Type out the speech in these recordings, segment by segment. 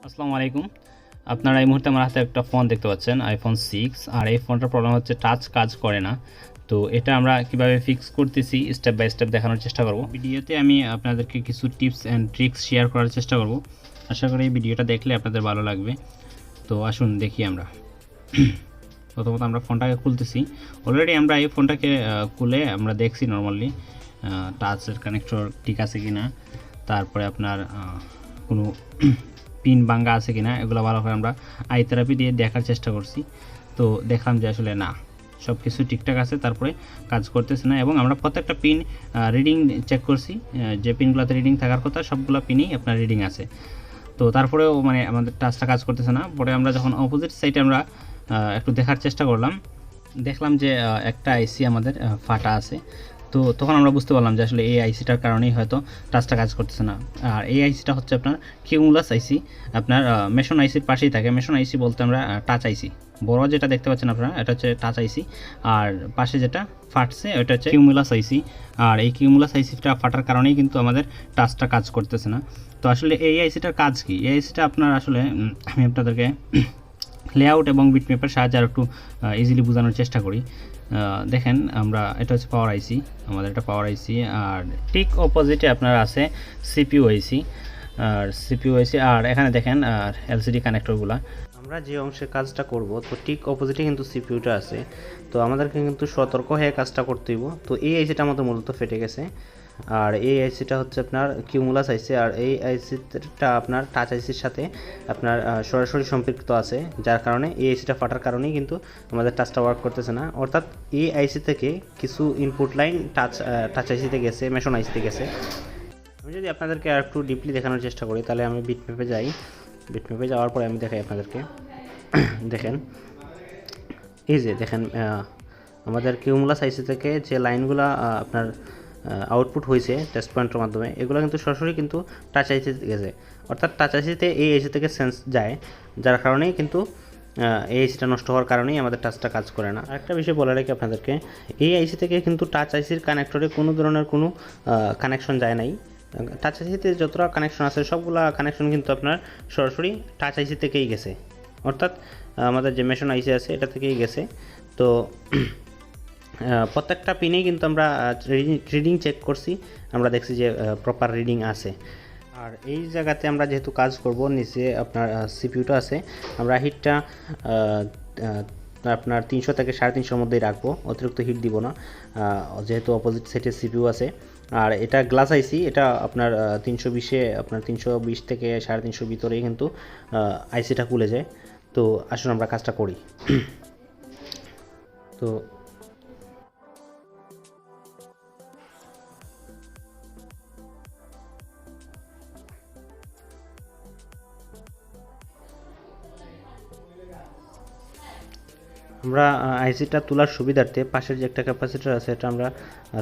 আসসালামু আলাইকুম। আপনারা এই মুহূর্তে আমার হাতে একটা ফোন দেখতে পাচ্ছেন, iPhone 6। আর এই ফোনটার প্রবলেম হচ্ছে টাচ কাজ করে না। তো এটা আমরা কিভাবে ফিক্স করতেছি স্টেপ বাই স্টেপ দেখানোর চেষ্টা করব। ভিডিওতে আমি আপনাদেরকে কিছু টিপস অ্যান্ড ট্রিক্স শেয়ার করার চেষ্টা করব। আশা করি এই ভিডিওটা দেখলে আপনাদের ভালো লাগবে। তো আসুন দেখি আমরা। প্রথমত আমরা ফোনটাকে খুলতেছি। অলরেডি আমরা এই ফোনটাকে খুলে আমরা দেখছি নর্মালি টাচের কানেক্টর ঠিক আছে কি না, তারপরে আপনার কোনো পিন ভাঙ্গা আছে কিনা এগুলো ভালো করে আমরা আই থেরাপি দিয়ে দেখার চেষ্টা করছি। তো দেখলাম যে আসলে না, সব কিছু ঠিকঠাক আছে, তারপরে কাজ করতেছে না। এবং আমরা প্রত্যেকটা পিন রিডিং চেক করছি, যে পিনগুলোতে রিডিং থাকার কথা সবগুলো পিনই আপনার রিডিং আছে। তো তারপরেও মানে আমাদের টাচটা কাজ করতেছে না। পরে আমরা যখন অপোজিট সাইডে আমরা একটু দেখার চেষ্টা করলাম, দেখলাম যে একটা আইসি আমাদের ফাটা আছে। তো তখন আমরা বুঝতে পারলাম যে আসলে এই আইসিটার কারণেই হয়তো টাচটা কাজ করতেছে না। আর এই আইসিটা হচ্ছে আপনার কিউমুলাস আইসি, আপনার মেশন আইসির পাশেই থাকে। মেশন আইসি বলতে আমরা টাচ আইসি, বড় যেটা দেখতে পাচ্ছেন আপনারা এটা হচ্ছে টাচ আইসি, আর পাশে যেটা ফাটছে ওটা হচ্ছে কিউমুলাস আইসি। আর এই কিউমুলাস আইসিটা ফাটার কারণেই কিন্তু আমাদের টাচটা কাজ করতেছে না। তো আসলে এই আইসিটার কাজ কি? এই আইসিটা আপনার আসলে আমি আপনাদেরকে লেআউট এবং বিটম্যাপের সাহায্যে আর একটু ইজিলি বোঝানোর চেষ্টা করি। দেখেন আমরা এটা হচ্ছে পাওয়ার আইসি, আমাদের এটা পাওয়ার আইসি। আর ঠিক অপোজিটে আপনার আছে সিপিইউ আইসি, আর সিপিইউ আইসি। আর এখানে দেখেন আর এলসিডি কানেক্টরগুলো। আমরা যে অংশে কাজটা করব তো ঠিক অপোজিটে কিন্তু সিপিইউটা আছে। তো আমাদেরকে কিন্তু সতর্ক হয়ে কাজটা করতে হইব। তো এই আইসিটা আমাদের মূলত ফেটে গেছে, আর এই আইসিটা হচ্ছে আপনার কিউমুলাস আইসি। আর এই আইসিটা আপনার টাচ আইসির সাথে আপনার সরাসরি সম্পৃক্ত আছে, যার কারণে এই আইসিটা ফাটার কারণেই কিন্তু আমাদের টাচটা ওয়ার্ক করতেছে না। অর্থাৎ এই আইসি থেকে কিছু ইনপুট লাইন টাচ আইসিতে গেছে, মেশন আইসিতে গেছে। আমি যদি আপনাদেরকে আর একটু ডিপলি দেখানোর চেষ্টা করি, তাহলে আমি বিটম্যাপে যাই। বিটম্যাপে যাওয়ার পরে আমি দেখাই আপনাদেরকে। দেখেন এই যে দেখেন আমাদের কিউমুলাস আইসি থেকে যে লাইনগুলো আপনার আউটপুট হয়েছে টেস্ট পয়েন্টের মাধ্যমে, এগুলো কিন্তু সরাসরি কিন্তু টাচ আইসিতে গেছে। অর্থাৎ টাচ আইসিতে এই আইসি থেকে সেন্স যায়, যার কারণেই কিন্তু এই আইসিটা নষ্ট হওয়ার কারণেই আমাদের টাচটা কাজ করে না। আরেকটা বিষয় বলে রাখি আপনাদেরকে, এই আইসি থেকে কিন্তু টাচ আইসির কানেক্টরে কোনো ধরনের কোনো কানেকশন যায় নাই। টাচ আইসিতে যতটা কানেকশন আছে সবগুলা কানেকশন কিন্তু আপনার সরাসরি টাচ আইসি থেকেই গেছে। অর্থাৎ আমাদের যে মেশন আইসি আছে এটা থেকেই গেছে। তো প্রত্যেকটা পিনেই কিন্তু আমরা রিডিং চেক করছি, আমরা দেখছি যে প্রপার রিডিং আছে। আর এই জায়গাতে আমরা যেহেতু কাজ করব, নিচে আপনার সিপিইউটা আছে, আমরা হিটটা আপনার 300 থেকে 350 মধ্যেই রাখবো, অতিরিক্ত হিট দিব না, যেহেতু অপোজিট সাইডে সিপিইউ আছে। আর এটা গ্লাস আইসি, এটা আপনার 320-এ আপনার 320 থেকে 350 ভিতরেই কিন্তু আইসিটা খুলে যায়। তো আসুন আমরা কাজটা করি। তো আমরা আইসিটা তোলার সুবিধার্থে পাশের যে একটা ক্যাপাসিটর আছে এটা আমরা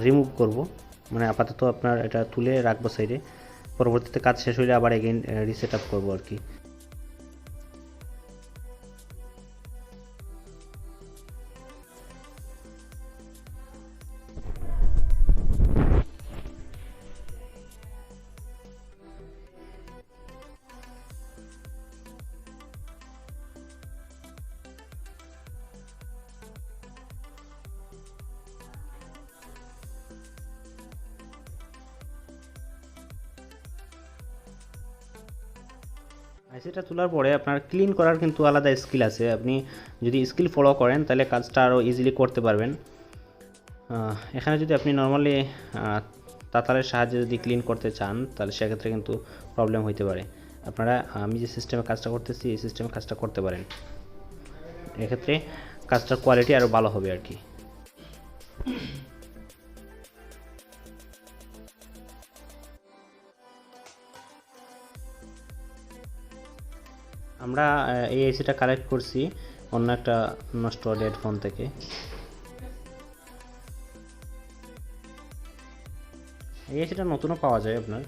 রিমুভ করব। মানে আপাতত আপনার এটা তুলে রাখবো সাইডে, পরবর্তীতে কাজ শেষ হলে আবার এগেইন রিসেট আপ করবো আর কি। আইসিটা তোলার পরে আপনার ক্লিন করার কিন্তু আলাদা স্কিল আছে। আপনি যদি স্কিল ফলো করেন তাহলে কাজটা আরও ইজিলি করতে পারবেন। এখানে যদি আপনি নর্মালি তাতারের সাহায্যে যদি ক্লিন করতে চান, তাহলে সেক্ষেত্রে কিন্তু প্রবলেম হইতে পারে। আপনারা আমি যে সিস্টেমে কাজটা করতেছি এই সিস্টেমে কাজটা করতে পারেন, এক্ষেত্রে কাজটার কোয়ালিটি আরও ভালো হবে আর কি। আমরা এই এসিটা কালেক্ট করছি অন্য একটা নষ্ট ডেড ফোন থেকে। এই এসিটা নতুনও পাওয়া যায় আপনার।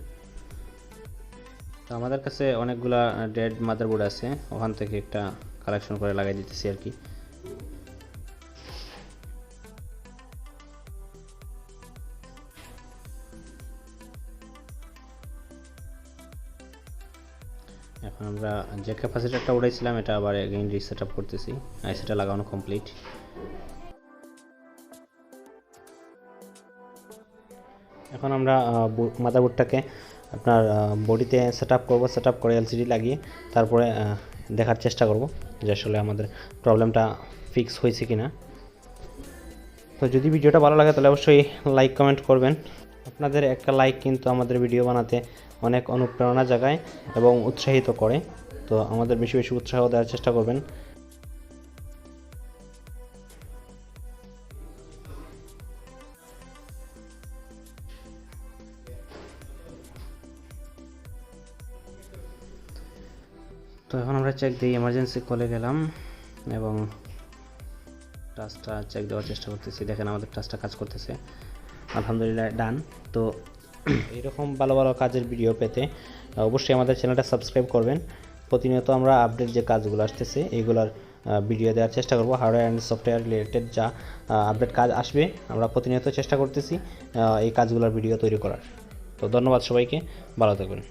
তো আমাদের কাছে অনেকগুলা ডেড মাদারবোর্ড আছে, ওখান থেকে একটা কালেকশন করে লাগাই দিতেছি আর কি। এখন আমরা যে ক্যাপাসিটারটা উঠাইছিলাম এটা আবার এগেইন রিসেট আপ করতেছি। আইসিটা লাগানো কমপ্লিট। এখন আমরা মাদারবোর্ডটাকে আপনার বডিতে সেট আপ করবো, সেট আপ করে এলসিডি লাগিয়ে তারপরে দেখার চেষ্টা করব যে আসলে আমাদের প্রবলেমটা ফিক্স হয়েছে কিনা। তো যদি ভিডিওটা ভালো লাগে তাহলে অবশ্যই লাইক কমেন্ট করবেন। আপনাদের একটা লাইক কিন্তু আমাদের ভিডিও বানাতে অনেক অনুপ্রেরণা জাগায় এবং উৎসাহিত করে। তো আমাদের বেশি বেশি উৎসাহ দেওয়ার চেষ্টা করবেন। তো এখন আমরা চেক দিই, এমার্জেন্সি কলে গেলাম এবং টাচটা চেক দেওয়ার চেষ্টা করতেছি। দেখেন আমাদের টাচটা কাজ করতেছে, আলহামদুলিল্লাহ ডান। তো এরকম ভালো ভালো কাজের ভিডিও পেতে অবশ্যই আমাদের চ্যানেলটা সাবস্ক্রাইব করবেন। প্রতিনিয়ত আমরা আপডেট যে কাজগুলো আসতেছে এইগুলোর ভিডিও দেওয়ার চেষ্টা করব। হার্ডওয়্যার অ্যান্ড সফটওয়্যার রিলেটেড যা আপডেট কাজ আসবে আমরা প্রতিনিয়ত চেষ্টা করতেছি এই কাজগুলোর ভিডিও তৈরি করার। তো ধন্যবাদ সবাইকে, ভালো থাকবেন।